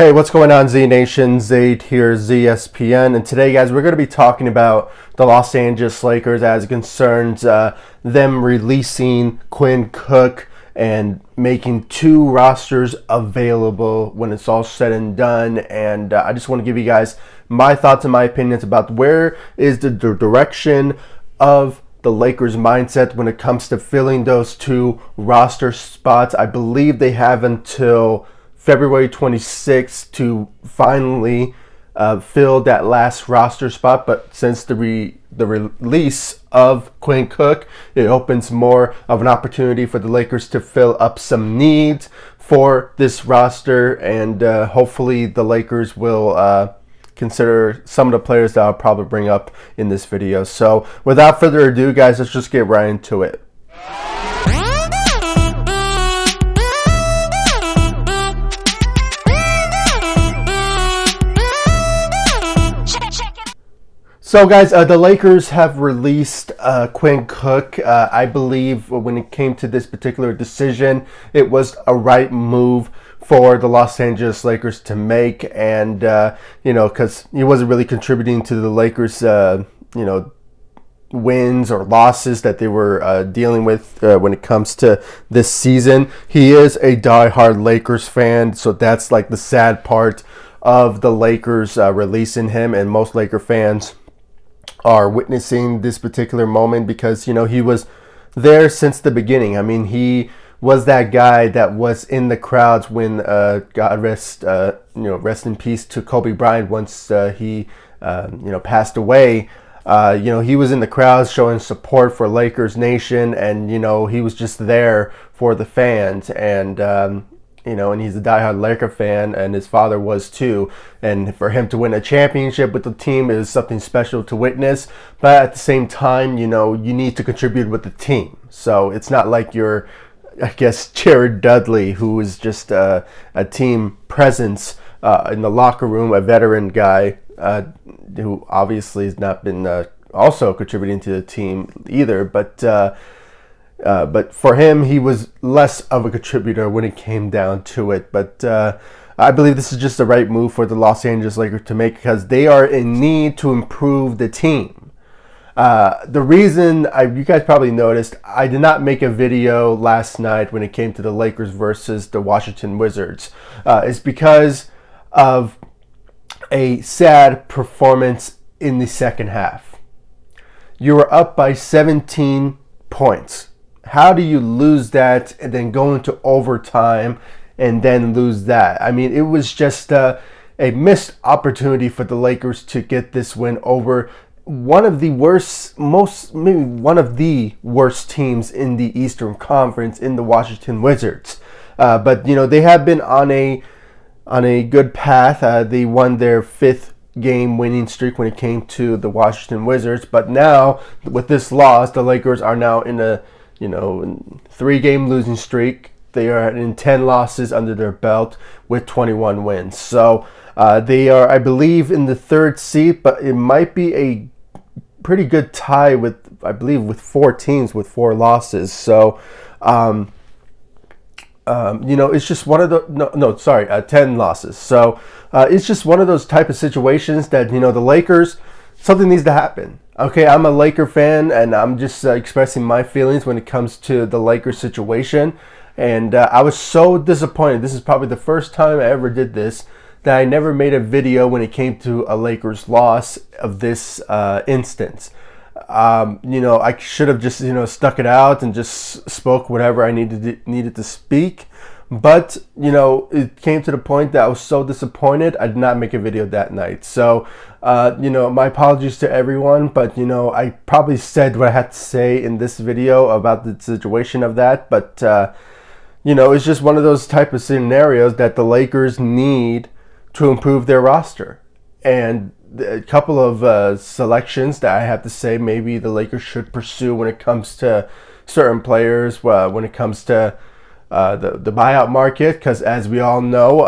Hey, what's going on, Z Nation? Zaid here, ZSPN, and today, guys, we're going to be talking about the Los Angeles Lakers as it concerns them releasing Quinn Cook and making two rosters available when it's all said and done. And I just want to give you guys my thoughts and my opinions about where is the direction of the Lakers' mindset when it comes to filling those two roster spots. I believe they have until February 26th to finally fill that last roster spot, but since the release of Quinn Cook, it opens more of an opportunity for the Lakers to fill up some needs for this roster, and hopefully the Lakers will consider some of the players that I'll probably bring up in this video. So without further ado, guys, let's just get right into it. So, guys, the Lakers have released Quinn Cook. I believe when it came to this particular decision, it was a right move for the Los Angeles Lakers to make. And, because he wasn't really contributing to the Lakers, wins or losses that they were dealing with when it comes to this season. He is a diehard Lakers fan, so that's like the sad part of the Lakers releasing him, and most Laker fans are witnessing this particular moment because, he was there since the beginning. I mean, he was that guy that was in the crowds when, God rest, rest in peace to Kobe Bryant once he, passed away. He was in the crowds showing support for Lakers Nation, and, he was just there for the fans. And, and he's a diehard Laker fan, and his father was too. And for him to win a championship with the team is something special to witness. But at the same time, you need to contribute with the team. So it's not like you're, I guess, Jared Dudley, who is just a team presence in the locker room, a veteran guy who obviously has not been also contributing to the team either. But for him, he was less of a contributor when it came down to it. But I believe this is just the right move for the Los Angeles Lakers to make because they are in need to improve the team. The reason, you guys probably noticed, I did not make a video last night when it came to the Lakers versus the Washington Wizards. Is because of a sad performance in the second half. You were up by 17 points. How do you lose that and then go into overtime and then lose that? I mean, it was just a missed opportunity for the Lakers to get this win over one of the worst, maybe one of the worst teams in the Eastern Conference, in the Washington Wizards. But they have been on a good path. They won their fifth game winning streak when it came to the Washington Wizards. But now with this loss, the Lakers are now in a 3-game losing streak. They are in 10 losses under their belt with 21 wins. So they are, I believe, in the third seed, but it might be a pretty good tie with, I believe, with 4 teams with 4 losses. So, it's just one of the, 10 losses. So it's just one of those type of situations that, the Lakers, something needs to happen. Okay, I'm a Laker fan, and I'm just expressing my feelings when it comes to the Lakers situation. And I was so disappointed. This is probably the first time I ever did this, that I never made a video when it came to a Lakers loss of this instance. I should have just, stuck it out and just spoke whatever I needed to speak. But, it came to the point that I was so disappointed, I did not make a video that night. So, my apologies to everyone, but, I probably said what I had to say in this video about the situation of that. But, it's just one of those type of scenarios that the Lakers need to improve their roster. And a couple of selections that I have to say maybe the Lakers should pursue when it comes to certain players, when it comes to the buyout market, because as we all know,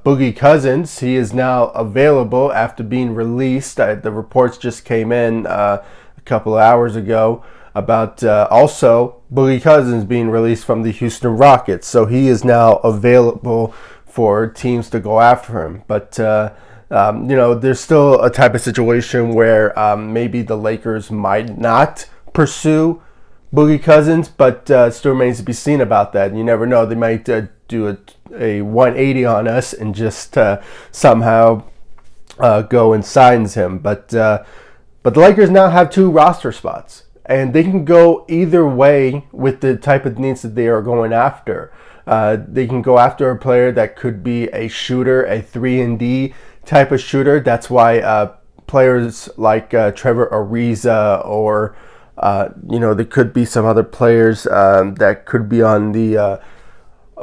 Boogie Cousins, he is now available after being released. The reports just came in a couple of hours ago about also Boogie Cousins being released from the Houston Rockets. So he is now available for teams to go after him. But there's still a type of situation where maybe the Lakers might not pursue Boogie Cousins, but still remains to be seen about that. You never know; they might do a 180 on us and just somehow go and signs him. But the Lakers now have 2 roster spots, and they can go either way with the type of needs that they are going after. They can go after a player that could be a shooter, a 3-and-D type of shooter. That's why players like Trevor Ariza or there could be some other players that could be on the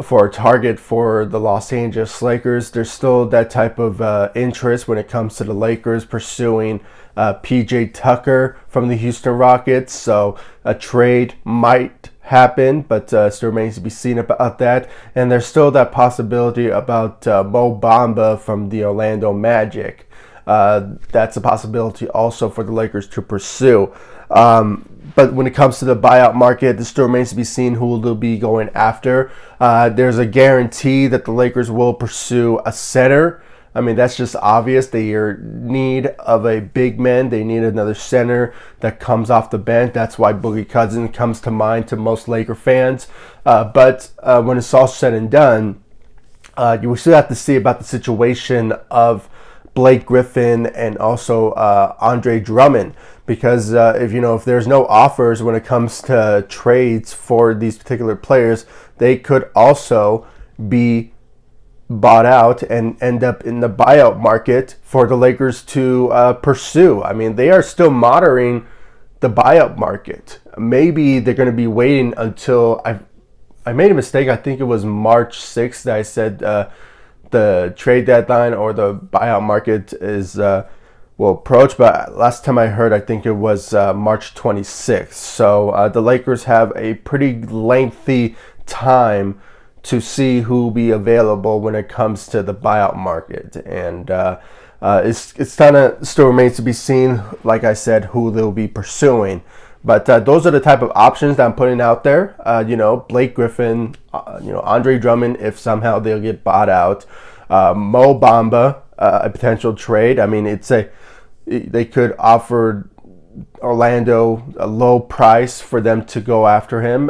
for a target for the Los Angeles Lakers. There's still that type of interest when it comes to the Lakers pursuing PJ Tucker from the Houston Rockets. So a trade might happen, but still remains to be seen about that. And there's still that possibility about Mo Bamba from the Orlando Magic. That's a possibility also for the Lakers to pursue. But when it comes to the buyout market, it still remains to be seen who they'll be going after. There's a guarantee that the Lakers will pursue a center. I mean, that's just obvious. They are in need of a big man. They need another center that comes off the bench. That's why Boogie Cousins comes to mind to most Laker fans. But when it's all said and done, you will still have to see about the situation of Blake Griffin and also Andre Drummond, because if there's no offers when it comes to trades for these particular players, they could also be bought out and end up in the buyout market for the Lakers to pursue. I mean, they are still monitoring the buyout market. Maybe they're going to be waiting until I made a mistake. I think it was March 6th that I said the trade deadline or the buyout market is will approach, but last time I heard, I think it was March 26th. So the Lakers have a pretty lengthy time to see who will be available when it comes to the buyout market, and it's kind of still remains to be seen, like I said, who they'll be pursuing. But those are the type of options that I'm putting out there. Blake Griffin, Andre Drummond, if somehow they'll get bought out. Mo Bamba, a potential trade. I mean, they could offer Orlando a low price for them to go after him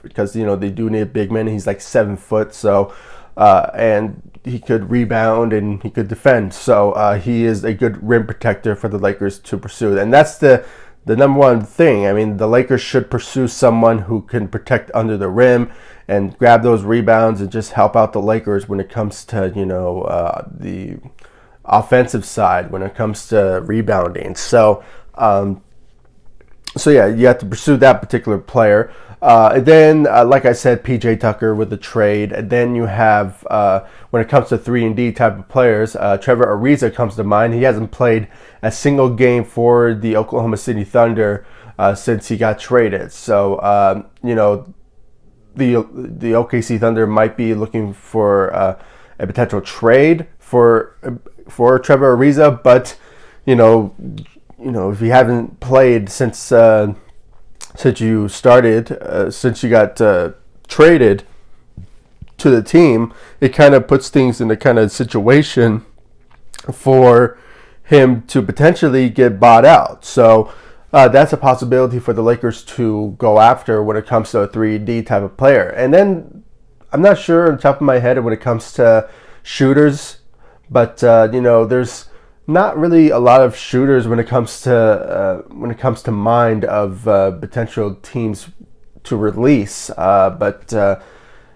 because they do need a big man. He's like 7 foot, so and he could rebound and he could defend. So he is a good rim protector for the Lakers to pursue, and that's the number one thing. I mean, the Lakers should pursue someone who can protect under the rim and grab those rebounds and just help out the Lakers when it comes to the offensive side, when it comes to rebounding. So yeah, you have to pursue that particular player. Then, like I said, PJ Tucker with the trade. And then you have, when it comes to 3-and-D type of players, Trevor Ariza comes to mind. He hasn't played a single game for the Oklahoma City Thunder since he got traded. So, the OKC Thunder might be looking for a potential trade for Trevor Ariza, but if you haven't played since you started, since you got traded to the team, it kind of puts things in a kind of situation for him to potentially get bought out. So that's a possibility for the Lakers to go after when it comes to a 3D type of player. And then I'm not sure on top of my head when it comes to shooters, but there's not really a lot of shooters when it comes to mind of potential teams to release. But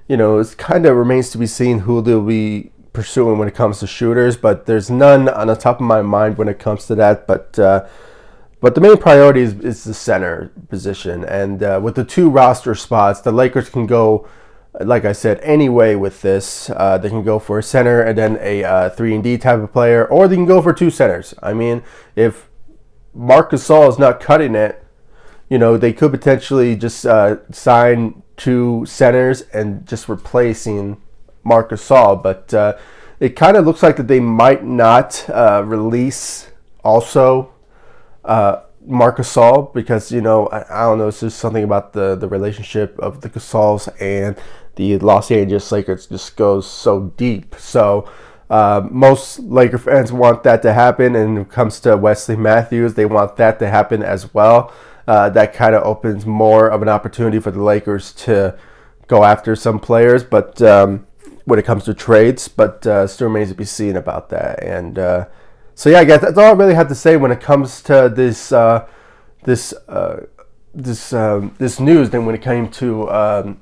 it kind of remains to be seen who they'll be pursuing when it comes to shooters. But there's none on the top of my mind when it comes to that. But the main priority is the center position, and with the 2 roster spots, the Lakers can go, like I said, anyway with this. They can go for a center and then a 3-and-D type of player, or they can go for 2 centers. I mean, if Marc Gasol is not cutting it, they could potentially just sign 2 centers and just replacing Marc Gasol. But it kind of looks like that they might not release also Marc Gasol, because I don't know, it's just something about the relationship of the Gasols and the Los Angeles Lakers just goes so deep. So most Laker fans want that to happen, and when it comes to Wesley Matthews, they want that to happen as well. That kind of opens more of an opportunity for the Lakers to go after some players, but when it comes to trades, but still remains to be seen about that. And so yeah, guys, that's all I really have to say when it comes to this news. Then when it came to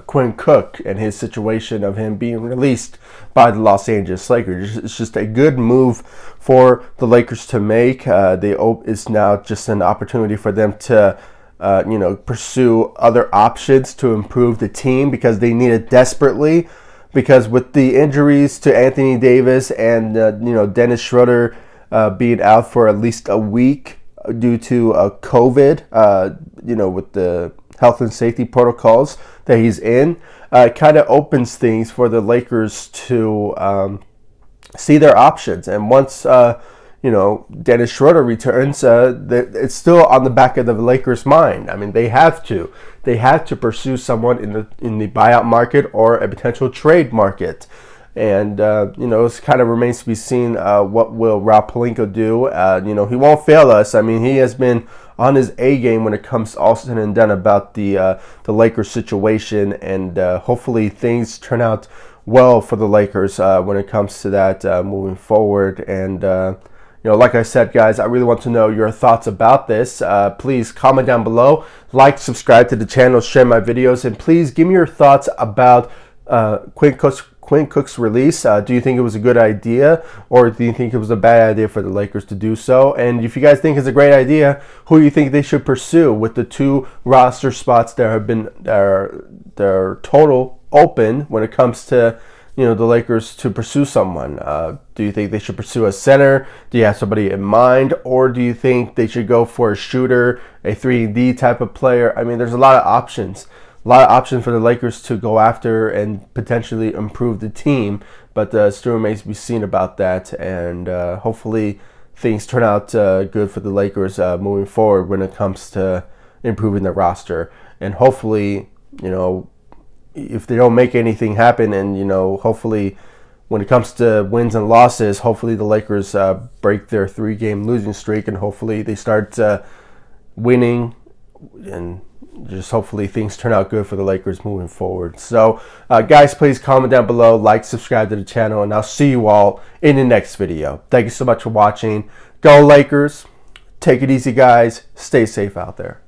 Quinn Cook and his situation of him being released by the Los Angeles Lakers, it's just a good move for the Lakers to make. It's now just an opportunity for them to pursue other options to improve the team, because they need it desperately. Because with the injuries to Anthony Davis and Dennis Schroeder being out for at least a week due to COVID, with the health and safety protocols that he's in, it kind of opens things for the Lakers to see their options. And once Dennis Schroeder returns, it's still on the back of the Lakers' mind. I mean, they have to pursue someone in the buyout market or a potential trade market. And it kind of remains to be seen what will Rob Pelinka do. He won't fail us. I mean, he has been on his A game when it comes all said and done about the Lakers situation, and hopefully things turn out well for the Lakers when it comes to that moving forward. And like I said, guys, I really want to know your thoughts about this. Please comment down below, like, subscribe to the channel, share my videos, and please give me your thoughts about Quinn Cook's release. Do you think it was a good idea, or do you think it was a bad idea for the Lakers to do so? And if you guys think it's a great idea, who do you think they should pursue with the 2 roster spots that have been their total open when it comes to the Lakers to pursue someone? Do you think they should pursue a center? Do you have somebody in mind? Or do you think they should go for a shooter, a 3-and-D type of player? I mean, there's a lot of options. A lot of options for the Lakers to go after and potentially improve the team. But still remains to be seen about that. And hopefully things turn out good for the Lakers moving forward when it comes to improving the roster. And hopefully, if they don't make anything happen, and hopefully when it comes to wins and losses, hopefully the Lakers break their 3-game losing streak, and hopefully they start winning, and just hopefully things turn out good for the Lakers moving forward. So guys, please comment down below, like, subscribe to the channel, and I'll see you all in the next video. Thank you so much for watching. Go Lakers. Take it easy, guys. Stay safe out there.